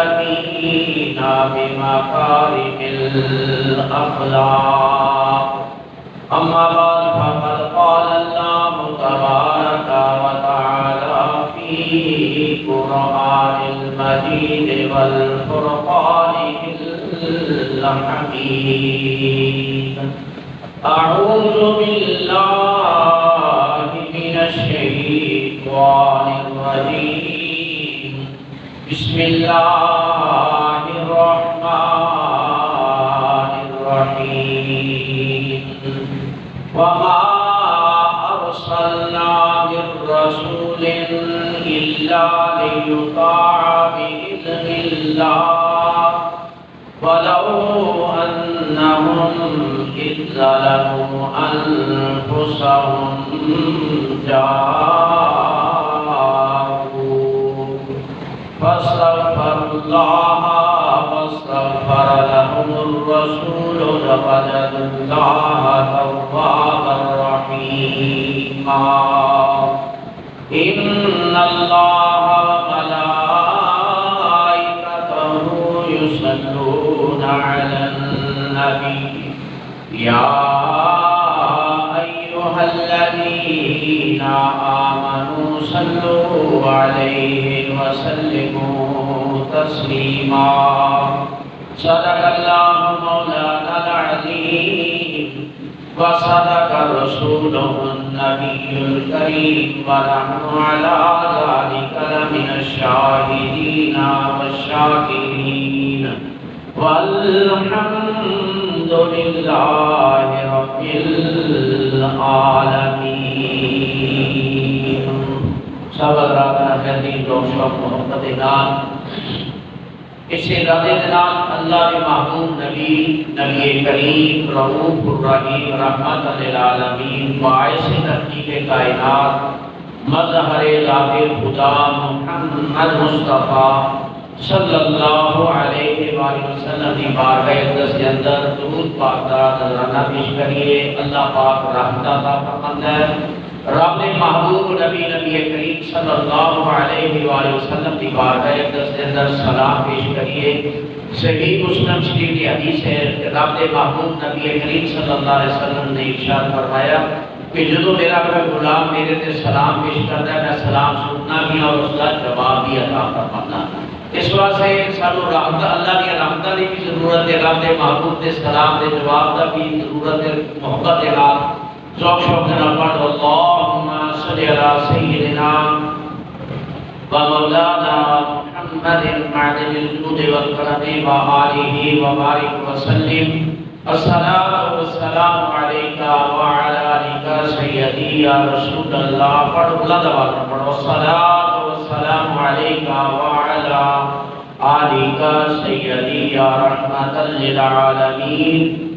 المتخلفين بمكارم الأخلاق. أما بعد فقد قال الله تبارك وتعالى في قرآن المجيد والفرقان الحميد: أعوذ بالله من الشيطان الرجيم. بسم الله الرحمن الرحيم. وما أرسلنا من رسول إلا ليطاع بإذن الله ولو أنهم إذ ظلموا أنفسهم جاءوك فاستغفروا الله واستغفر لهم الرسول لوجدوا الله توابا رحيما. إن الله وملائكته يصلون على النبي يا أيها الذين آمنوا صلوا عليه وسلموا تسليما. صدق الله مولانا العظيم وصدق رسوله النبي الكريم ونحن على ذلك لمن الشاهدين والشاكرين والحمد لله رب العالمين. इसे राज़े नाल अल्लाह के महबूब नबी करीम रऊफ़ुर रहीम रहमतुल लिल आलमीन बाइस तरतीब कायनात मज़हर ज़ाहिर खुदा मुहम्मद मुस्तफ़ा सल्लल्लाहु अलैहि वसल्लम की बारगाह अक़दस के अंदर दुरूद पाक दा नज़राना पेश करिए। अल्लाह पाक रहमत अता फरमाता है। रब ने महबूब नबी करीम सल्लल्लाहु अलैहि वसल्लम की बारगाह अक़दस के अंदर सलाम पेश करिए। सही मुस्लिम शरीफ की हदीस है कि रब ने महबूब नबी करीम सल्लल्लाहु अलैहि वसल्लम ने इरशाद फरमाया कि जो मेरा कोई गुलाम मेरे से सलाम पेश करता है मैं सलाम सुनना भी और उसका जवाब भी अता फरमाना। इस वास्ते सानू रहमत अल्लाह की रहमत की भी जरूरत है। रब के महबूब के सलाम के जवाब का भी जरूरत है। मोहब्बत के नाल शौक के नाल पढ़ अल्लाहुम्मा सल्ली अला सय्यिदिना व मौलाना मुहम्मदिन मादिल जुद वल करम व आलिहि व बारिक व सल्लिम। अस्सलातु वस्सलामु अलैका व अला आलिका सय्यदी या रसूल अल्लाह। पढ़ बुलंद आवाज़ में पढ़ो अस्सलातु वस्सलामु अलैका व अला आलिका सय्यदी या रहमतल लिल आलमीन।